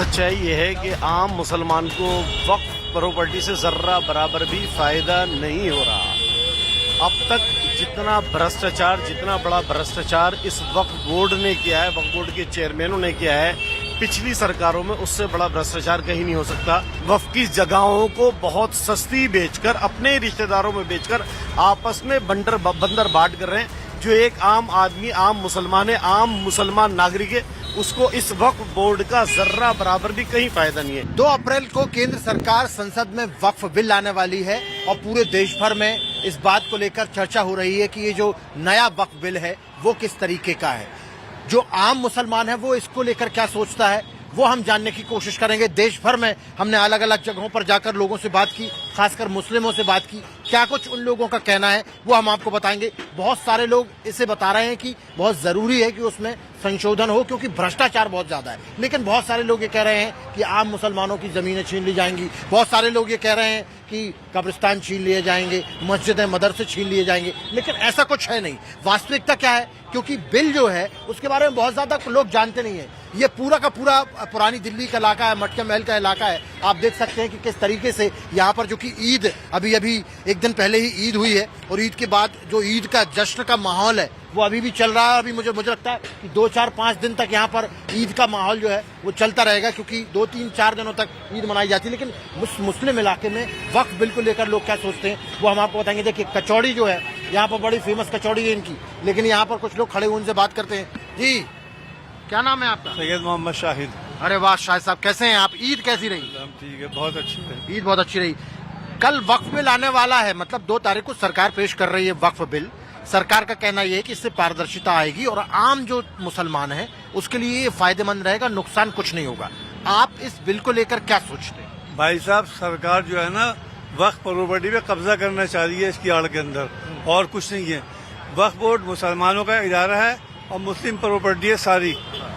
सच्चाई ये है कि आम मुसलमान को वक्फ प्रॉपर्टी से जर्रा बराबर भी फायदा नहीं हो रहा। अब तक जितना भ्रष्टाचार, जितना बड़ा भ्रष्टाचार इस वक्फ बोर्ड ने किया है, वक्फ बोर्ड के चेयरमैनों ने किया है पिछली सरकारों में, उससे बड़ा भ्रष्टाचार कहीं नहीं हो सकता। वक्फ की जगहों को बहुत सस्ती बेचकर, अपने रिश्तेदारों में बेचकर आपस में बंदर बांट कर रहे हैं। जो एक आम आदमी, आम मुसलमान है, आम मुसलमान नागरिक है, उसको इस वक्फ बोर्ड का जर्रा बराबर भी कहीं फायदा नहीं है। 2 अप्रैल को केंद्र सरकार संसद में वक्फ बिल लाने वाली है और पूरे देश भर में इस बात को लेकर चर्चा हो रही है कि ये जो नया वक्फ बिल है वो किस तरीके का है। जो आम मुसलमान है वो इसको लेकर क्या सोचता है वो हम जानने की कोशिश करेंगे। देश भर में हमने अलग अलग जगहों पर जाकर लोगों से बात की, खासकर मुस्लिमों से बात की। क्या कुछ उन लोगों का कहना है वो हम आपको बताएंगे। बहुत सारे लोग इसे बता रहे हैं कि बहुत जरूरी है कि उसमें संशोधन हो क्योंकि भ्रष्टाचार बहुत ज्यादा है, लेकिन बहुत सारे लोग ये कह रहे हैं कि आम मुसलमानों की जमीनें छीन ली जाएंगी। बहुत सारे लोग ये कह रहे हैं कि कब्रिस्तान छीन लिए जाएंगे, मस्जिदें, मदरसे छीन लिए जाएंगे, लेकिन ऐसा कुछ है नहीं। वास्तविकता क्या है, क्योंकि बिल जो है उसके बारे में बहुत ज्यादा लोग जानते नहीं है। ये पूरा का पूरा पुरानी दिल्ली का इलाका है, मटके महल का इलाका है। आप देख सकते हैं कि किस तरीके से यहाँ पर, जो कि ईद अभी एक दिन पहले ही ईद हुई है और ईद के बाद जो ईद का जश्न का माहौल है वो अभी भी चल रहा है। अभी मुझे लगता है कि 2, 4, 5 दिन तक यहाँ पर ईद का माहौल जो है वो चलता रहेगा, क्योंकि 2, 3, 4 दिनों तक ईद मनाई जाती है। लेकिन मुस्लिम इलाके में वक्फ बिल को लेकर लोग क्या सोचते हैं वो हम आपको बताएंगे। देखिए, कचौड़ी जो है यहाँ पर बड़ी फेमस कचौड़ी है इनकी, लेकिन यहाँ पर कुछ लोग खड़े हुए उनसे बात करते हैं। जी, क्या नाम है आपका? सैयद मोहम्मद शाहिद। अरे वाह शाहिद साहब, कैसे हैं आप? ईद कैसी रही? ठीक है, बहुत अच्छी है। ईद बहुत अच्छी रही। कल वक्फ बिल आने वाला है, मतलब 2 तारीख को सरकार पेश कर रही है वक्फ बिल। सरकार का कहना यह है कि इससे पारदर्शिता आएगी और आम जो मुसलमान है उसके लिए ये फायदेमंद रहेगा, नुकसान कुछ नहीं होगा। आप इस बिल को लेकर क्या सोचते हैं? भाई साहब, सरकार जो है ना वक्फ प्रॉपर्टी पे कब्जा करना चाह रही है इसकी आड़ के अंदर, और कुछ नहीं है। वक्फ बोर्ड मुसलमानों का इदारा है और मुस्लिम प्रॉपर्टी है सारी,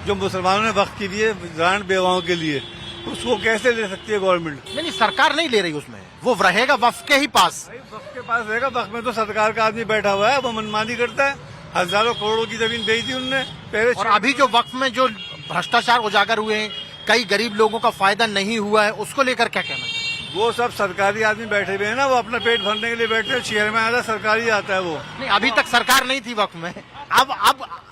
जो मुसलमानों ने वक्फ की लिए ग्रांट बेवाओं के लिए, उसको कैसे ले सकती है गवर्नमेंट? नहीं, सरकार नहीं ले रही, उसमें वो रहेगा वक्फ के ही पास। वक्फ के पास रहेगा। वक्फ में तो सरकार का आदमी बैठा हुआ है, वो मनमानी करता है। हजारों करोड़ों की जमीन बेच दी उनने पहले। और अभी जो वक्फ में जो भ्रष्टाचार उजागर हुए हैं, कई गरीब लोगों का फायदा नहीं हुआ है, उसको लेकर क्या कहना है? वो सब सरकारी आदमी बैठे हुए हैं ना, वो अपना पेट भरने के लिए बैठे हैं। शेयर में आता सरकारी आता है वो। नहीं, अभी तक सरकार नहीं थी वक्फ में,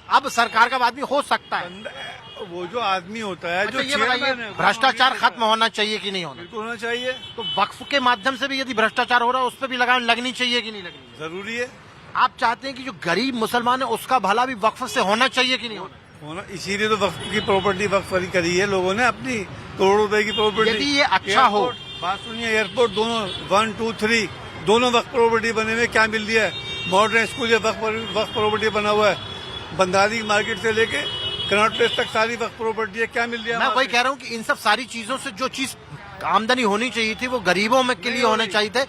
अब सरकार का आदमी हो सकता है। वो जो आदमी होता है, अच्छा, जो ये बताइए, भ्रष्टाचार खत्म होना चाहिए कि नहीं होना? बिल्कुल होना चाहिए। तो वक्फ के माध्यम से भी यदि भ्रष्टाचार हो रहा है उस पर भी लगाम लगनी चाहिए कि नहीं लगनी? जरूरी है। आप चाहते हैं कि जो गरीब मुसलमान है उसका भला भी वक्फ से होना चाहिए कि नहीं होना? इसीलिए तो वक्फ की प्रॉपर्टी वक्फ करी है लोगों ने अपनी, करोड़ों रुपए की प्रॉपर्टी। यदि ये अच्छा हो, बात सुनिए, एयरपोर्ट दोनों 1, 2, 3 दोनों वक्फ प्रॉपर्टी बने हुए, क्या मिल रहा है? मॉडर्न स्कूल वक्फ प्रॉपर्टी बना हुआ है। बंदारी मार्केट से लेके कनॉट प्लेस तक सारी वक्फ प्रॉपर्टी है। क्या मिल रहा है? मैं वही कह रहा हूँ कि इन सब सारी चीजों से जो चीज आमदनी होनी चाहिए थी वो गरीबों में के लिए होने चाहिए थे,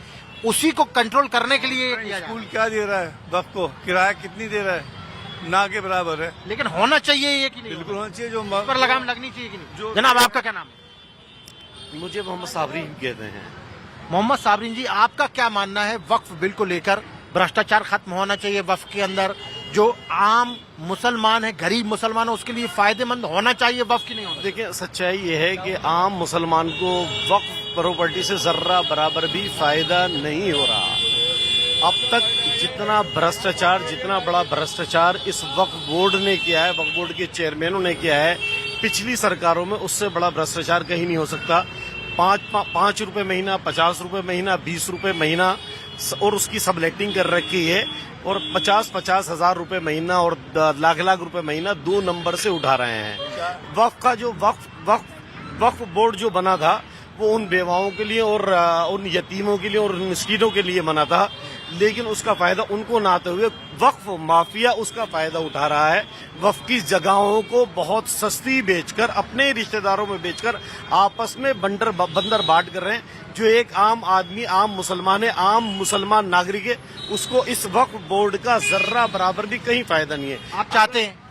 उसी को कंट्रोल करने के लिए स्कूल क्या दे रहा है वक्फ को? किराया कितनी दे रहा है? ना के बराबर है। लेकिन होना चाहिए ये कि नहीं? बिल्कुल होना चाहिए। जो पर लगाम लगनी चाहिए कि नहीं? जनाब, आपका क्या नाम है? मुझे मोहम्मद साबरीन कहते हैं। मोहम्मद साबरीन जी, आपका क्या मानना है वक्फ बिल को लेकर? भ्रष्टाचार खत्म होना चाहिए वक्फ के अंदर, जो आम मुसलमान है, गरीब मुसलमान है, उसके लिए फायदेमंद होना चाहिए वक्फ की नहीं होना? देखिए, सच्चाई ये है कि आम मुसलमान को वक्फ प्रॉपर्टी से जर्रा बराबर भी फायदा नहीं हो रहा। अब तक जितना भ्रष्टाचार, जितना बड़ा भ्रष्टाचार इस वक्फ बोर्ड ने किया है, वक्फ बोर्ड के चेयरमैनों ने किया है पिछली सरकारों में, उससे बड़ा भ्रष्टाचार कहीं नहीं हो सकता। 5 रुपए महीना, 50 रुपए महीना, 20 रुपए महीना, और उसकी सबलेटिंग कर रखी है, और 50-50 हजार रुपए महीना और लाख रुपए महीना 2 नंबर से उठा रहे हैं। वक्फ का जो वक्फ बोर्ड जो बना था वो उन बेवाओं के लिए और उन यतीमों के लिए और मिस्कीनों के लिए बना था, लेकिन उसका फायदा उनको ना आते हुए वक्फ माफिया उसका फायदा उठा रहा है। वक्फ की जगहों को बहुत सस्ती बेचकर, अपने रिश्तेदारों में बेचकर आपस में बंदर बांट कर रहे हैं। जो एक आम आदमी, आम मुसलमान है, आम मुसलमान नागरिक है, उसको इस वक्फ बोर्ड का जर्रा बराबर भी कहीं फायदा नहीं है।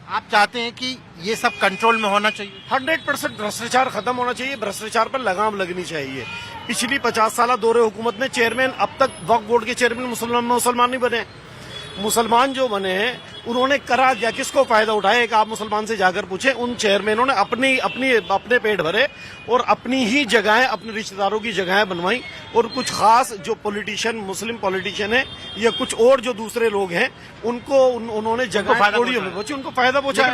आप चाहते हैं कि ये सब कंट्रोल में होना चाहिए? 100% भ्रष्टाचार खत्म होना चाहिए, भ्रष्टाचार पर लगाम लगनी चाहिए। पिछली 50 साल दौरे हुकूमत में चेयरमैन, अब तक वक्फ बोर्ड के चेयरमैन मुसलमान नहीं बने। मुसलमान जो बने हैं उन्होंने करा क्या, किसको फायदा उठाया? एक आप मुसलमान से जाकर पूछे, उन चेयरमैनों ने अपने पेट भरे और अपनी ही जगहें, अपने रिश्तेदारों की जगहें बनवाई, और कुछ खास जो पॉलिटिशियन, मुस्लिम पॉलिटिशियन है या कुछ और जो दूसरे लोग हैं, उनको उन्होंने जगह थोड़ी पहुंची, उनको फायदा पहुंचा।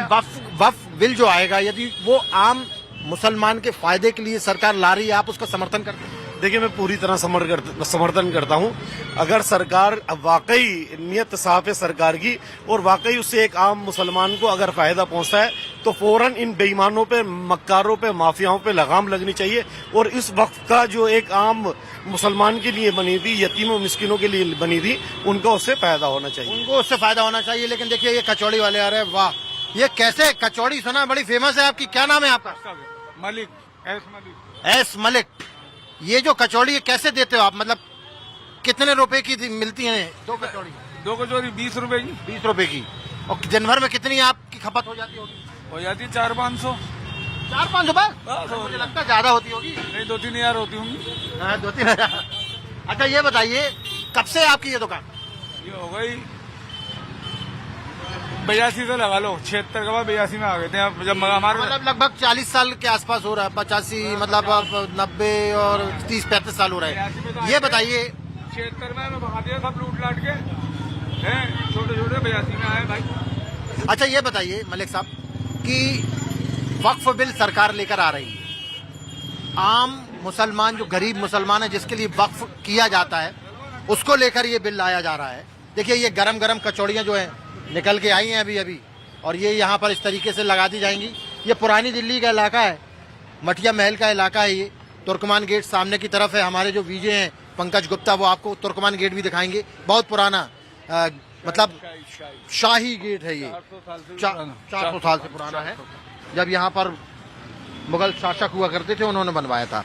वक्फ बिल जो आएगा, यदि वो आम मुसलमान के फायदे के लिए सरकार ला रही है, आप उसका समर्थन करते हैं? देखिए, मैं पूरी तरह समर्थन करता हूं। अगर सरकार वाकई नियत साफ है सरकार की, और वाकई उससे एक आम मुसलमान को अगर फायदा पहुंचता है, तो फौरन इन बेईमानों पे, मक्कारों पे, माफियाओं पे लगाम लगनी चाहिए। और इस वक्त का जो एक आम मुसलमान के लिए बनी थी, यतीमों मिस्किनों के लिए बनी थी, उनको उससे फायदा होना चाहिए। उनको उससे फायदा होना चाहिए। लेकिन देखिए, ये कचौड़ी वाले आ रहे हैं, वाह, ये कैसे कचौड़ी? सुना बड़ी फेमस है आपकी, क्या नाम है आपका? मलिक, एस मलिक। ये जो कचौड़ी है कैसे देते हो आप? मतलब कितने रुपए की मिलती है दो कचौड़ी? 20 रुपए की। 20 रुपए की। और दिन भर में कितनी आपकी खपत हो जाती होगी? हो जाती है 400-500। 400-500 बस? मुझे लगता है ज्यादा होती होगी। नहीं, 2-3 हजार होती होंगी। हाँ, 2-3 हजार। अच्छा, ये बताइए, कब से आपकी ये दुकान? ये हो गई 82 से लगा लो, 76 के बाद 82 में आ गए थे। अब जब हमारे मतलब लगभग 40 साल के आसपास हो रहा है, 85, मतलब अब 90 और 30-35 साल हो रहा है। ये बताइए, 76 में भगा दिया सब लूट लाट के, हैं छोटे छोटे 82 में आए भाई। अच्छा ये बताइए मलिक साहब कि वक्फ बिल सरकार लेकर आ रही है, आम मुसलमान जो गरीब मुसलमान है जिसके लिए वक्फ किया जाता है, उसको लेकर ये बिल लाया जा रहा है। देखिए, ये गरम गरम कचौड़ियां जो है निकल के आई हैं अभी अभी, और ये यहाँ पर इस तरीके से लगा दी जाएंगी। ये पुरानी दिल्ली का इलाका है, मठिया महल का इलाका है। ये तुर्कमान गेट सामने की तरफ है। हमारे जो वीजे हैं पंकज गुप्ता, वो आपको तुर्कमान गेट भी दिखाएंगे। बहुत पुराना, मतलब शाही गेट है ये, 400 साल से पुराना है। जब यहाँ पर मुगल शासक हुआ करते थे, उन्होंने बनवाया था।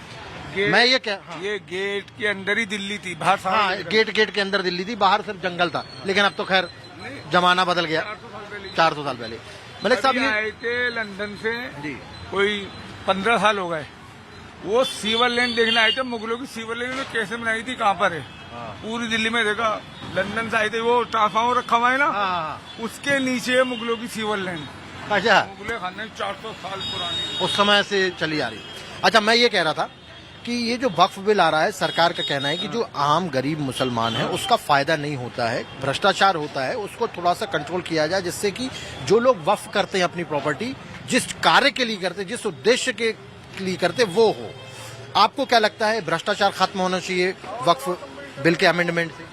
मैं ये क्या, हाँ। ये गेट के अंदर ही दिल्ली थी, बाहर हाँ, गेट के अंदर दिल्ली थी, बाहर सिर्फ जंगल था। लेकिन अब तो खैर जमाना बदल गया। 400 साल पहले मलिक साहब ये आए थे लंदन से जी, कोई 15 साल हो गए। वो सीवर लेन देखने आए थे, मुगलों की सीवर लेन में कैसे बनाई थी, कहाँ पर है। पूरी दिल्ली में देखा। लंदन से आए थे, वो ट्रांसफार्मर रखा हुआ है ना, उसके नीचे है मुगलों की सीवर लेन। अच्छा, मुगले खाने 400 साल पुरानी, उस समय से चली आ रही। अच्छा, मैं ये कह रहा था कि ये जो वक्फ बिल आ रहा है, सरकार का कहना है कि जो आम गरीब मुसलमान है उसका फायदा नहीं होता है, भ्रष्टाचार होता है, उसको थोड़ा सा कंट्रोल किया जाए, जिससे कि जो लोग वक्फ करते हैं अपनी प्रॉपर्टी, जिस कार्य के लिए करते, जिस उद्देश्य के लिए करते, वो हो। आपको क्या लगता है, भ्रष्टाचार खत्म होना चाहिए वक्फ बिल के अमेंडमेंट से?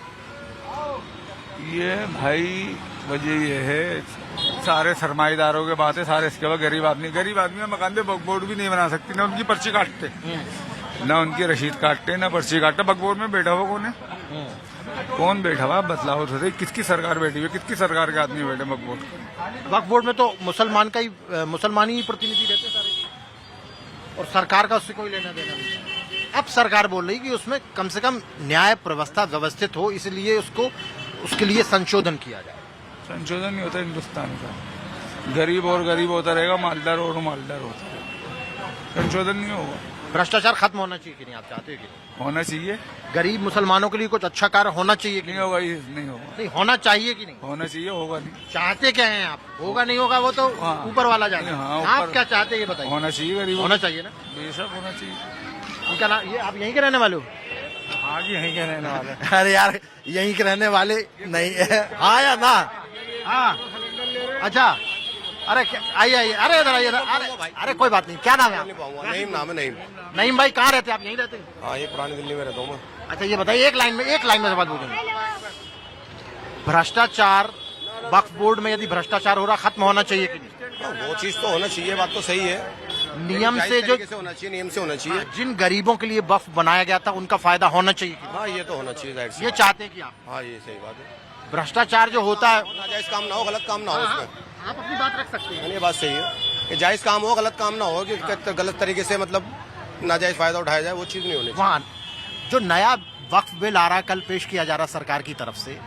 ये भाई वजह ये है, सारे सरमाईदारों के बात है, सारे इसके बाद गरीब आदमी का मकान पे वक्फ बोर्ड भी नहीं बना सकती, ना उनकी पर्ची काटते, ना उनकी रसीद काटते, ना पर्ची काटते। वक्फ बोर्ड में बैठा हुआ कौन है? कौन बैठा हुआ? बदलाव तो किसकी सरकार बैठी हुई, किसकी सरकार के आदमी बैठे वक्फ बोर्ड? वक्फ बोर्ड में तो मुसलमान ही प्रतिनिधि रहते हैं सारे, और सरकार का उससे कोई लेना देना नहीं। अब सरकार बोल रही कि उसमें कम से कम न्याय व्यवस्था व्यवस्थित हो, इसलिए उसके लिए संशोधन किया जाए। संशोधन नहीं होता हिंदुस्तान का, गरीब और गरीब होता रहेगा, मालदार और मालदार होता रहेगा, संशोधन नहीं होगा। भ्रष्टाचार खत्म होना चाहिए कि नहीं, आप चाहते हो कि नहीं? होना चाहिए। गरीब मुसलमानों के लिए कुछ अच्छा कार्य होना चाहिए कि नहीं नहीं? होगा, ये नहीं होगा। नहीं होना चाहिए कि नहीं? होना चाहिए, होगा नहीं। चाहते क्या हैं आप? होगा नहीं होगा वो तो हाँ। ऊपर वाला जाने। हाँ, आप ऊपर। क्या चाहते हैं ये बताइए? होना चाहिए, गरीब होना चाहिए ना, बेशक होना चाहिए। इनका नाम, ये आप यहीं के रहने वाले हो? हाँ जी, यहीं के रहने वाले। अरे यार, यहीं के रहने वाले नहीं है, हाँ या ना? हाँ, अच्छा, अरे आइए, अरे इधर आइए, अरे कोई बात नहीं, क्या नाम है आपका? नईम नाम है, नईम। नईम भाई, कहाँ रहते हैं आप? यहीं रहते हैं? हाँ, ये पुरानी दिल्ली में रहता हूँ मैं। अच्छा ये बताइए, एक लाइन में सवाल पूछेंगे। भ्रष्टाचार, वक्फ बोर्ड में यदि भ्रष्टाचार हो रहा, खत्म होना चाहिए कि नहीं? वो चीज तो होना चाहिए, बात तो सही है। नियम से जो होना चाहिए, नियम से होना चाहिए। जिन गरीबों के लिए वक्फ बनाया गया था, उनका फायदा होना चाहिए कि हाँ, ये तो होना चाहिए, जाहिर सी नहीं? ये बात। चाहते हैं कि आप? हाँ, ये सही बात है। भ्रष्टाचार जो होता है, नाजायज काम ना हो, गलत काम ना हो उसमें। आप अपनी बात रख सकते हैं। ये बात सही है कि जायज काम हो, गलत काम ना हो, कि गलत तरीके से मतलब नाजायज फायदा उठाया जाए, वो चीज नहीं होनी चाहिए। वहाँ जो नया वक्फ बिल आ रहा है, कल पेश किया जा रहा है सरकार की तरफ से,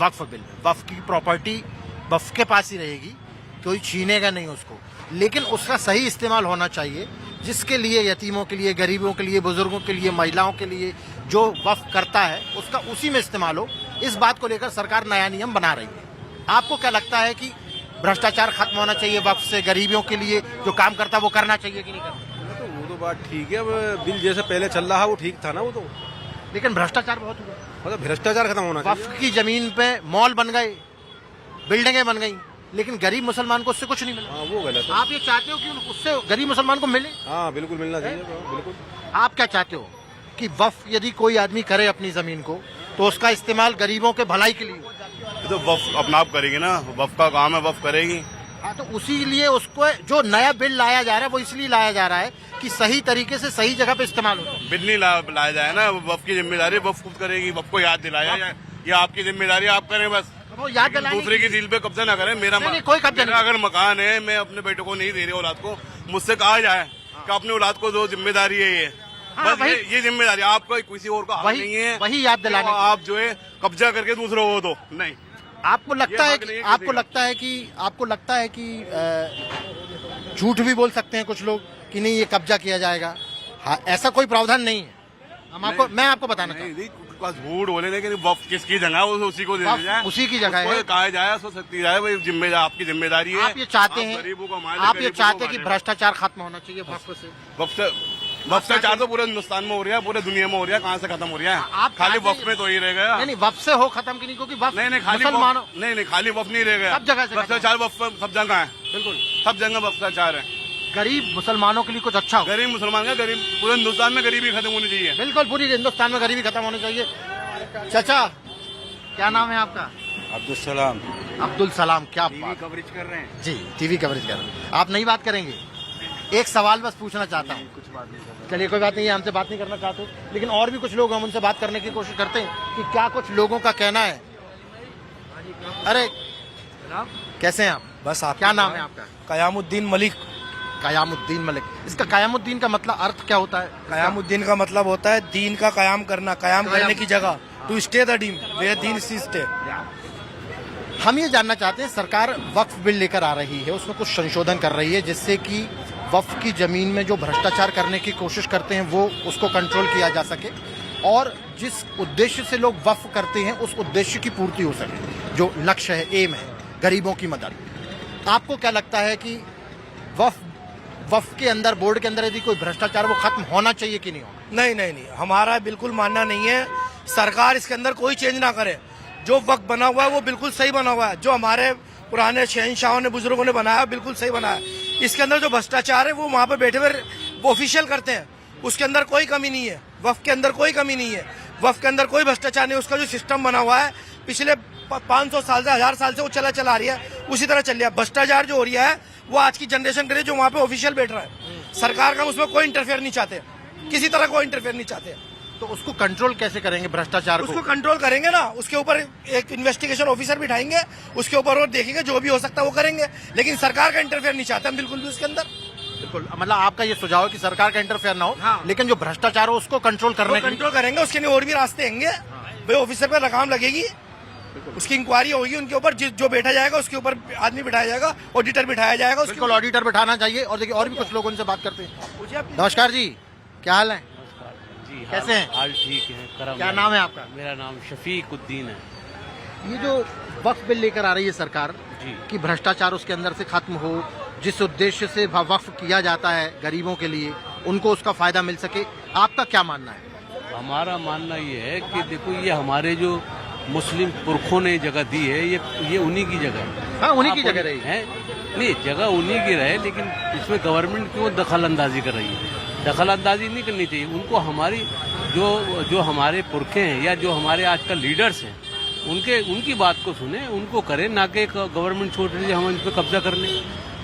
वक्फ बिल, वक्फ की प्रॉपर्टी वक्फ के पास ही रहेगी, कोई छीनेगा नहीं उसको, लेकिन उसका सही इस्तेमाल होना चाहिए, जिसके लिए यतीमों के लिए, गरीबों के लिए, बुजुर्गों के लिए, महिलाओं के लिए जो वक्फ करता है उसका उसी में इस्तेमाल हो। इस बात को लेकर सरकार नया नियम बना रही है। आपको क्या लगता है कि भ्रष्टाचार खत्म होना चाहिए, वक्फ से गरीबियों के लिए जो काम करता है वो करना चाहिए कि नहीं करना? वो तो बात ठीक है, अब बिल जैसे पहले चल रहा है वो ठीक था ना, वो तो लेकिन भ्रष्टाचार बहुत हुआ। मतलब भ्रष्टाचार खत्म होना चाहिए। वक्फ की जमीन पे मॉल बन गए, बिल्डिंगें बन गई, लेकिन गरीब मुसलमान को उससे कुछ नहीं मिला। हाँ वो गलत है। आप ये चाहते हो कि उससे गरीब मुसलमान को मिले? हाँ बिल्कुल मिलना चाहिए, बिल्कुल। आप क्या चाहते हो कि वक्फ यदि कोई आदमी करे अपनी जमीन को तो उसका इस्तेमाल गरीबों के भलाई के लिए? तो वफ अपना आप करेगी ना, वफ का काम है, वफ करेगी। हाँ, तो उसी लिए उसको जो नया बिल लाया जा रहा है वो इसलिए लाया जा रहा है कि सही तरीके से सही जगह पे इस्तेमाल हो। बिल नहीं लाया जाए ना, वफ की जिम्मेदारी वफ खुद करेगी, वफ को याद दिलाया जाए, ये आपकी जिम्मेदारी, आप करें बस। वो याद दिलाएंगे। दूसरे की दिल पे कब्जा ना करें। मेरा नहीं, कोई कब्जा नहीं। अगर मकान है, मैं अपने बेटे को नहीं दे रही औलाद को, मुझसे कहा जाए कि अपनी औलाद को जो जिम्मेदारी है ये, हाँ, बस ये जिम्मेदारी आपका, किसी और का हक नहीं है। वही याद दिलाने तो आप जो है कब्जा करके दूसरों को दो, नहीं। आपको लगता ये है हक नहीं कि है आपको लगता है कि झूठ भी बोल सकते हैं कुछ लोग कि नहीं ये कब्जा किया जाएगा? हाँ, ऐसा कोई प्रावधान नहीं है। मैं आपको बताना चाहता हूँ, नहीं, झूठ बोले, लेकिन वफ किसकी जगह है उसी को दे वफ जाए, उसी की जगह है। कहा जाए, सो सकती जाए, वही जिम्मेदारी आपकी जिम्मेदारी है। आप ये चाहते आप हैं, गरीबों को मारे, आप ये गरीबों चाहते को हैं कि मारे। भ्रष्टाचार खत्म होना चाहिए वक्फ से? भ्रष्टाचार तो पूरे हिंदुस्तान में हो रहा है, पूरे दुनिया में हो रहा है, कहाँ से खत्म हो रहा है? आप खाली चाहते वफ में तो ही रह गया। नहीं, वक्फ से हो खत्म की नहीं, क्योंकि वक्फ नहीं, खाली मुसलमानों नहीं, खाली वफ नहीं रह गया, सब जगह से भ्रष्टाचार वफ सब जगह है, बिल्कुल सब जगह भ्रष्टाचार है। गरीब मुसलमानों के लिए कुछ अच्छा हो। गरीब मुसलमान का, गरीब पूरे हिंदुस्तान में गरीबी खत्म होनी चाहिए। बिल्कुल पूरी हिंदुस्तान में गरीबी खत्म होनी चाहिए। चाचा क्या नाम है आपका? अब्दुल सलाम। अब्दुल सलाम। क्या बात? कवरेज कर रहे हैं जी, टीवी कवरेज कर रहे हैं। आप नहीं बात करेंगे? एक सवाल बस पूछना चाहता हूँ। कुछ बात नहीं। चलिए कोई बात नहीं, हमसे बात नहीं करना चाहते, लेकिन और भी कुछ लोग हम उनसे बात करने की कोशिश करते हैं कि क्या कुछ लोगों का कहना है। अरे कैसे हैं आप? बस आप क्या नाम है आपका? कयामुद्दीन मलिक। कयामुद्दीन मलिक। इसका कयामुद्दीन का मतलब अर्थ क्या होता है? कयामुद्दीन का मतलब होता है दीन का कयाम करना, कयाम करने की जगह, to stay the deem where dean stay. हम ये जानना चाहते हैं, सरकार वक्फ बिल लेकर आ रही है, उसमें कुछ संशोधन कर रही है जिससे कि वक्फ की जमीन में जो भ्रष्टाचार करने की कोशिश करते हैं वो उसको कंट्रोल किया जा सके, और जिस उद्देश्य से लोग वक्फ करते हैं उस उद्देश्य की पूर्ति हो सके, जो लक्ष्य है, एम है, गरीबों की मदद। आपको क्या लगता है कि वक्फ के अंदर, बोर्ड के अंदर यदि कोई भ्रष्टाचार वो खत्म होना चाहिए कि नहीं होना? नहीं, हमारा बिल्कुल मानना नहीं है। सरकार इसके अंदर कोई चेंज ना करे। जो वक्त बना हुआ है वो बिल्कुल सही बना हुआ है, जो हमारे पुराने शहनशाहों ने, बुजुर्गों ने बनाया, बिल्कुल सही बनाया है। इसके अंदर जो भ्रष्टाचार है वो वहाँ पे बैठे हुए ऑफिशियल करते हैं, उसके अंदर कोई कमी नहीं है। वक्फ के अंदर कोई कमी नहीं है, वक्फ के अंदर कोई भ्रष्टाचार नहीं। उसका जो सिस्टम बना हुआ है पिछले 500 साल से, 1000 साल से वो चला आ रही है, उसी तरह चल रहा है। भ्रष्टाचार जो हो रहा है वो आज की जनरेशन करे, जो वहाँ पे ऑफिशियल बैठ रहा है। सरकार का उसमें कोई इंटरफेयर नहीं चाहते, किसी तरह कोई इंटरफेयर नहीं चाहते। तो उसको कंट्रोल कैसे करेंगे भ्रष्टाचार को? उसको कंट्रोल करेंगे ना, उसके ऊपर एक इन्वेस्टिगेशन ऑफिसर बिठाएंगे, उसके ऊपर और देखेंगे, जो भी हो सकता है वो करेंगे, लेकिन सरकार का इंटरफेयर नहीं चाहते हम बिल्कुल भी उसके अंदर। बिल्कुल, मतलब आपका ये सुझाव है कि सरकार का इंटरफेयर ना हो, हाँ। लेकिन जो भ्रष्टाचार हो उसको कंट्रोल करने के लिए कंट्रोल करेंगे, उसके लिए और भी रास्ते होंगे। भाई ऑफिसर पे लगाम लगेगी, उसकी इंक्वायरी होगी, उनके ऊपर जो बैठा जाएगा उसके ऊपर आदमी बिठाया जाएगा, ऑडिटर बिठाया जाएगा। बिल्कुल ऑडिटर बैठाना चाहिए। और देखिए और भी कुछ लोगों से बात करते हैं। नमस्कार जी, क्या हाल है? जी कैसे हैं? हाल ठीक है, करम क्या है। नाम है आपका? मेरा नाम शफीकुद्दीन है। ये जो वक्फ बिल लेकर आ रही है सरकार जी। कि भ्रष्टाचार उसके अंदर से खत्म हो, जिस उद्देश्य से वक्फ किया जाता है गरीबों के लिए, उनको उसका फायदा मिल सके, आपका क्या मानना है? हमारा मानना ये है कि देखो, ये हमारे जो मुस्लिम पुरखों ने जगह दी है, ये उन्हीं की जगह है। हाँ, उन्हीं की आप जगह रही है। नहीं, जगह उन्हीं की रहे, लेकिन इसमें गवर्नमेंट क्यों दखल अंदाजी कर रही है? दखल अंदाजी नहीं करनी चाहिए उनको। हमारी जो हमारे पुरखे हैं या जो हमारे आजकल लीडर्स हैं, उनकी बात को सुने, उनको करें, ना कि गवर्नमेंट छोड़ रही है हम इन पर कब्जा करने।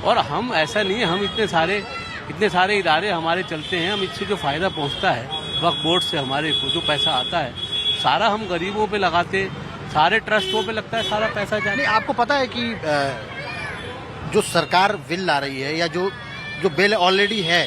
और हम ऐसा नहीं है, हम इतने सारे इदारे हमारे चलते हैं, हम इससे जो फायदा पहुंचता है वक्फ बोर्ड से, हमारे को जो पैसा आता है सारा हम गरीबों पे लगाते, सारे ट्रस्टों पे लगता है, सारा पैसा जाता है। नहीं, आपको पता है कि जो सरकार बिल ला रही है या जो बिल ऑलरेडी है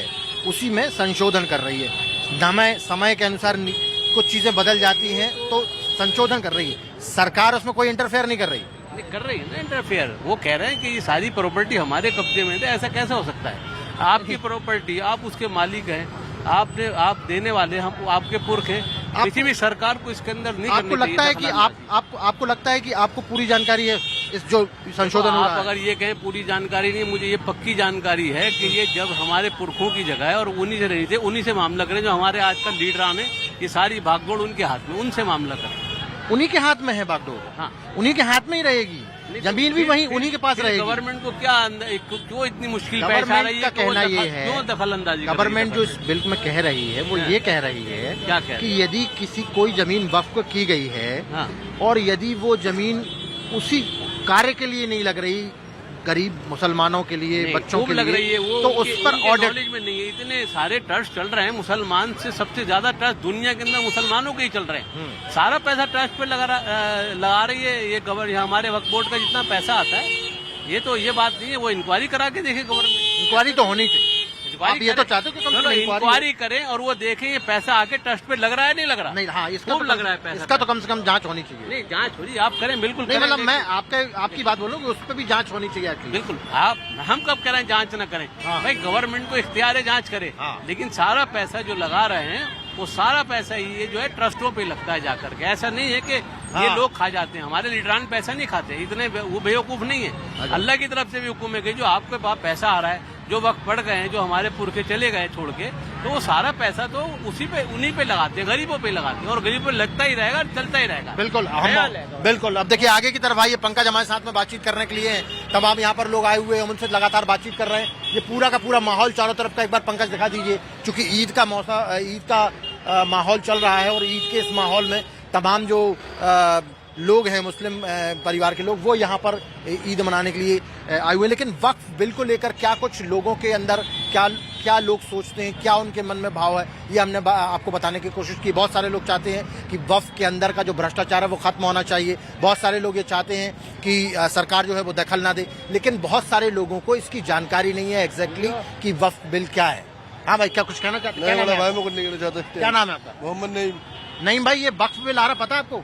उसी में संशोधन कर रही है। समय के अनुसार कुछ चीजें बदल जाती हैं तो संशोधन कर रही है सरकार, उसमें कोई इंटरफेयर नहीं कर रही। कर रही है ना इंटरफेयर। वो कह रहे हैं कि ये सारी प्रॉपर्टी हमारे कब्जे में है। ऐसा कैसे हो सकता है? आपकी प्रॉपर्टी, आप उसके मालिक हैं, आप देने वाले, हम आपके पुरख हैं। किसी भी सरकार को इसके अंदर नहीं आपको लगता है कि आपको लगता है कि आपको पूरी जानकारी है इस जो संशोधन हो आप रहा है? अगर ये कहें पूरी जानकारी नहीं, मुझे ये पक्की जानकारी है कि ये जब हमारे पुरखों की जगह है और उन्हीं से रही थे, उन्हीं से मामला करें। जो हमारे आजकल लीडरान है, ये सारी भागदौड़ उनके हाथ में, उनसे मामला करें। उन्हीं के हाथ में है बागडोर, हाँ, उन्हीं के हाथ में ही रहेगी, जमीन भी वहीं उन्हीं के पास रहेगी। गवर्नमेंट को क्या क्यों इतनी मुश्किल पेश आ रही गवर्नमेंट का है? कहना ये है, क्यों दखल अंदाजी? गवर्नमेंट जो इस बिल में कह रही है वो ये कह रही है क्या कह रही कि यदि किसी कोई जमीन वक्फ को की गई है हाँ। और यदि वो जमीन उसी कार्य के लिए नहीं लग रही, गरीब मुसलमानों के लिए, नहीं, बच्चों के लग लिए, रही है वो, तो उस पर ऑडिट नॉलेज में नहीं है। इतने सारे ट्रस्ट चल रहे हैं, मुसलमान से सबसे ज्यादा ट्रस्ट दुनिया के अंदर मुसलमानों के ही चल रहे हैं। सारा पैसा ट्रस्ट पे लगा रही है ये हमारे वक्फ बोर्ड का जितना पैसा आता है। ये तो ये बात नहीं है, वो इंक्वायरी करा के देखे गवर्नमेंट। इंक्वायरी तो होनी चाहिए। आप ये तो चाहते हो कि कम से कम इंक्वायरी करें और वो देखें ये पैसा आके ट्रस्ट पे लग रहा है नहीं लग रहा। नहीं, हाँ, इसका खूब तो लग रहा है पैसा। इसका तो कम से कम जांच होनी चाहिए। नहीं, जांच हो रही आप करें, बिल्कुल नहीं, करें, मतलब मैं आपकी बात बोलूँ कि उस पर भी जांच होनी चाहिए actually। बिल्कुल। हम कब करें जांच न करें? हाँ। भाई गवर्नमेंट को इख्तियार है जांच करे, हाँ। लेकिन सारा पैसा जो लगा रहे हैं वो सारा पैसा ये जो है ट्रस्टों पे लगता है जाकर के। ऐसा नहीं है कि ये हाँ। लोग खा जाते हैं। हमारे लीडरान पैसा नहीं खाते, इतने वो बेवकूफ नहीं है। अल्लाह की तरफ से भी हुक्म है कि जो आपके पास पैसा आ रहा है, जो वक्त पड़ गए हैं, जो हमारे पुरखे चले गए छोड़ के, तो वो सारा पैसा तो उन्हीं पे लगाते हैं, गरीबों पे लगाते हैं, और गरीब पे लगता ही रहेगा, चलता ही रहेगा। बिल्कुल ख्याल है। बिल्कुल। अब देखिए आगे की तरफ आइए, पंकज हमारे साथ में बातचीत करने के लिए हैं। तमाम यहाँ पर लोग आए हुए हैं, हम उनसे लगातार बातचीत कर रहे हैं। ये पूरा का पूरा माहौल चारों तरफ का एक बार पंकज दिखा दीजिए, क्योंकि ईद का मौसम, ईद का माहौल चल रहा है और ईद के इस माहौल में तमाम जो लोग हैं, मुस्लिम परिवार के लोग, वो यहाँ पर ईद मनाने के लिए आए हुए हैं। लेकिन वक्फ बिल को लेकर क्या कुछ लोगों के अंदर क्या लोग सोचते हैं, क्या उनके मन में भाव है, ये हमने आपको बताने की कोशिश की। बहुत सारे लोग चाहते हैं कि वक्फ के अंदर का जो भ्रष्टाचार है वो खत्म होना चाहिए। बहुत सारे लोग ये चाहते हैं कि सरकार जो है वो दखल ना दे, लेकिन बहुत सारे लोगों को इसकी जानकारी नहीं है एग्जैक्टली कि वक्फ बिल क्या है। हाँ भाई, क्या कुछ कहना चाहते हैं? क्या नाम है आपका? मोहम्मद नईम। नहीं भाई, ये वक्फ बिल आ रहा, पता है आपको?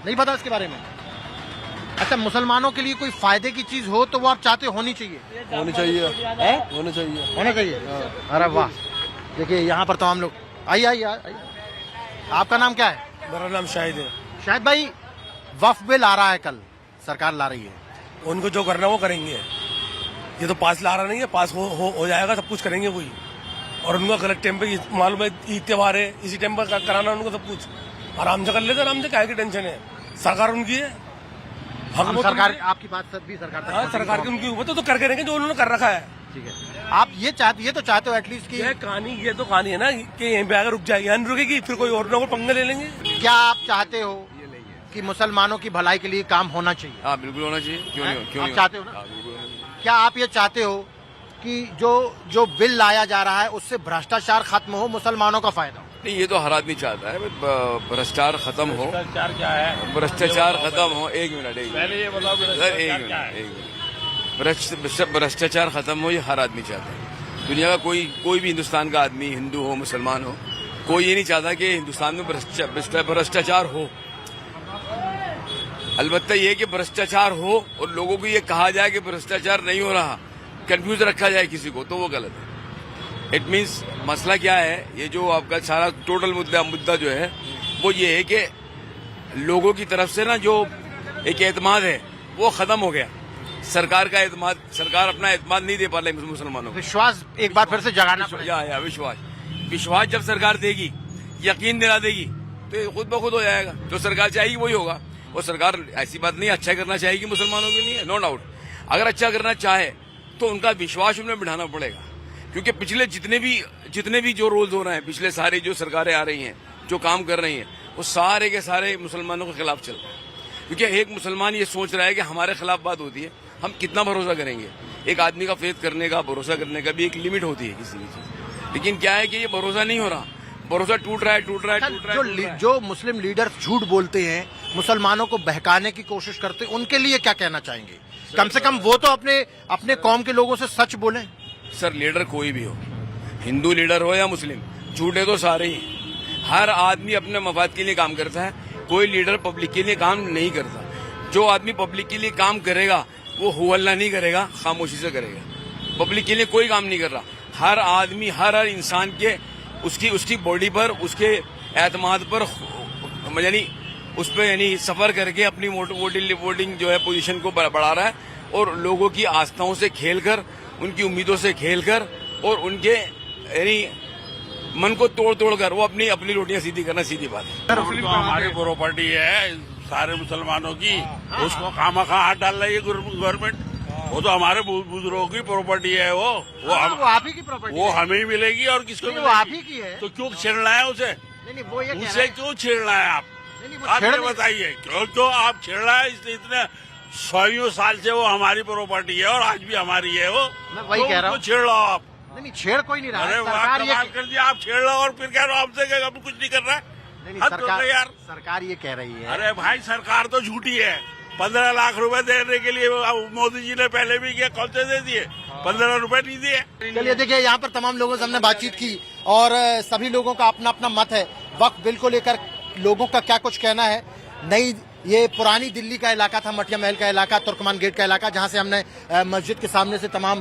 नहीं पता इसके बारे में? अच्छा, मुसलमानों के लिए कोई फायदे की चीज हो तो वो आप चाहते होनी चाहिए? होनी चाहिए, है? होना चाहिए। होना चाहिए। अरे वाह, देखिए यहाँ पर तमाम लोग। आइए। आपका नाम क्या है? मेरा नाम शाहिद है। शायद भाई, वक्फ बिल आ रहा है, कल सरकार ला रही है। उनको जो करना वो करेंगे। ये तो पास ला रहा नहीं है, पास हो जाएगा, सब कुछ करेंगे वही। और उनको गलत टाइम पे मालूम है ईद त्योहार है, इसी टाइम पर कराना उनको सब कुछ आराम से कर लेते, आराम से। क्या की टेंशन है? सरकार उनकी है, हम सरकार, आपकी बात भी सरकार तक पहुंची। सरकार की उनकी ऊपर तो करके रहेंगे जो उन्होंने कर रखा है। ठीक है। आप ये तो चाहते हो एटलीस्ट कि ये तो कहानी है ना कि यहीं पे अगर रुक जाएगी, यहाँ रुकेगी, फिर कोई और लोग पंगे ले लेंगे। क्या आप चाहते हो कि मुसलमानों की भलाई के लिए काम होना चाहिए? हाँ बिल्कुल होना चाहिए, क्यों नहीं? आप चाहते हो ना? क्या आप ये चाहते हो कि जो बिल लाया जा रहा है उससे भ्रष्टाचार खत्म हो, मुसलमानों का फायदा हो? नहीं, ये तो हर आदमी चाहता है भ्रष्टाचार खत्म हो। भ्रष्टाचार क्या है? भ्रष्टाचार खत्म हो। एक मिनट पहले ये बताओ सर, एक मिनट। भ्रष्टाचार खत्म हो, ये हर आदमी चाहता है। दुनिया का कोई भी हिंदुस्तान का आदमी, हिंदू हो मुसलमान हो, कोई ये नहीं चाहता कि हिंदुस्तान में भ्रष्टाचार हो। अलबत्ता ये कि भ्रष्टाचार हो और लोगों को ये कहा जाए कि भ्रष्टाचार नहीं हो रहा, कंफ्यूज रखा जाए किसी को, तो वो गलत है। इट मीन्स मसला क्या है, ये जो आपका सारा टोटल मुद्दा जो है वो ये है कि लोगों की तरफ से ना जो एक एतमाद है वो खत्म हो गया। सरकार का एतमाद, सरकार अपना एतमाद नहीं दे पा रही मुसलमानों को। विश्वास एक बार फिर से जगाना पड़ेगा। या विश्वास जब सरकार देगी, यकीन दिला देगी, तो ये खुद ब खुद हो जाएगा। जो सरकार चाहेगी वही होगा। और सरकार ऐसी बात नहीं, अच्छा करना चाहेगी मुसलमानों के लिए, नो डाउट। अगर अच्छा करना चाहे तो उनका विश्वास उन्हें बढ़ाना पड़ेगा, क्योंकि पिछले जितने भी जो रोल्स हो रहे हैं, पिछले सारी जो सरकारें आ रही हैं, जो काम कर रही हैं, वो सारे के सारे मुसलमानों के खिलाफ चल रहे हैं। क्योंकि एक मुसलमान ये सोच रहा है कि हमारे खिलाफ बात होती है, हम कितना भरोसा करेंगे। एक आदमी का फेथ करने का, भरोसा करने का भी एक लिमिट होती है किसी भी चीज। लेकिन क्या है कि ये भरोसा नहीं हो रहा, भरोसा टूट रहा है। जो मुस्लिम लीडर झूठ बोलते हैं, मुसलमानों को बहकाने की कोशिश करते हैं, उनके लिए क्या कहना चाहेंगे? कम से कम वो तो अपने कौम के लोगों से सच बोलें। सर, लीडर कोई भी हो, हिंदू लीडर हो या मुस्लिम, झूठे तो सारे ही। हर आदमी अपने मफाद के लिए काम करता है, कोई लीडर पब्लिक के लिए काम नहीं करता। जो आदमी पब्लिक के लिए काम करेगा वो हुहल्ला नहीं करेगा, खामोशी से करेगा। पब्लिक के लिए कोई काम नहीं कर रहा। हर आदमी, हर इंसान के उसकी बॉडी पर, उसके एतमाद पर, यानी उस पर यानी सफर करके अपनी वोटिंग जो है पोजीशन को बढ़ा रहा है और लोगों की आस्थाओं से खेलकर, उनकी उम्मीदों से खेलकर और उनके यानी मन को तोड़ कर वो अपनी अपनी रोटियां सीधी करना, सीधी बात है। तो हमारी प्रॉपर्टी है सारे मुसलमानों की, उसको खामखा हाथ डाल रही है गवर्नमेंट। वो तो हमारे बुजुर्गों की प्रॉपर्टी है, वो आप ही की प्रॉपर्टी, वो हमें ही मिलेगी और किसको वो आप ही की है। तो क्यों छेड़ना है उसे? नहीं वो ये उसे क्यों छेड़ना है आप? आप ये बताइए क्यों आप छेड़ रहा है? इसलिए इतने 100 साल से वो हमारी प्रॉपर्टी है और आज भी हमारी है वो। मैं वही कह रहा हूँ, छेड़ रहा हो आप? नहीं छेड़ कोई नहीं रहा है। अरे सरकार ये कमाल कर दिया, आप छेड़ रहे हो और फिर कह रहे हो हमसे क्या कुछ नहीं कर रहा है? नहीं हद हो गई यार। सरकार ये कह रही है। अरे भाई सरकार तो झूठी है। 15 लाख रुपए देने के लिए मोदी जी ने पहले भी किया, कौन से दे दिए? 15 रुपए नहीं दिए। चलिए देखिए, यहाँ पर तमाम लोगों से हमने बातचीत की और सभी लोगों का अपना अपना मत है। वक्फ बिल को लेकर लोगों का क्या कुछ कहना है। नई ये पुरानी दिल्ली का इलाका था, मटिया महल का इलाका, तुर्कमान गेट का इलाका, जहां से हमने मस्जिद के सामने से तमाम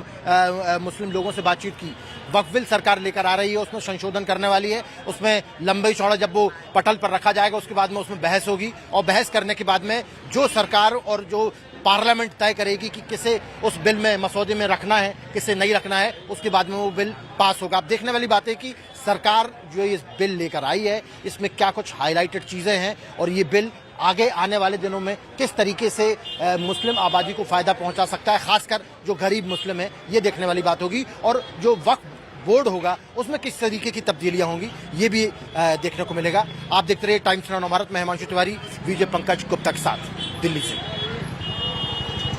मुस्लिम लोगों से बातचीत की। वक्फ बिल सरकार लेकर आ रही है, उसमें संशोधन करने वाली है। उसमें लंबी चौड़ा जब वो पटल पर रखा जाएगा उसके बाद में उसमें बहस होगी और बहस करने के बाद में जो सरकार और जो पार्लियामेंट तय करेगी कि किसे उस बिल में, मसौदे में रखना है, किसे नहीं रखना है, उसके बाद में वो बिल पास होगा। अब देखने वाली बात है कि सरकार जो इस बिल लेकर आई है इसमें क्या कुछ हाईलाइटेड चीजें हैं और ये बिल आगे आने वाले दिनों में किस तरीके से मुस्लिम आबादी को फायदा पहुंचा सकता है, खासकर जो गरीब मुस्लिम है, ये देखने वाली बात होगी। और जो वक्फ बोर्ड होगा उसमें किस तरीके की तब्दीलियां होंगी ये भी देखने को मिलेगा। आप देखते रहिए टाइम्स नाउ भारत में। हिमांशु तिवारी, विजय पंकज गुप्ता के साथ दिल्ली से।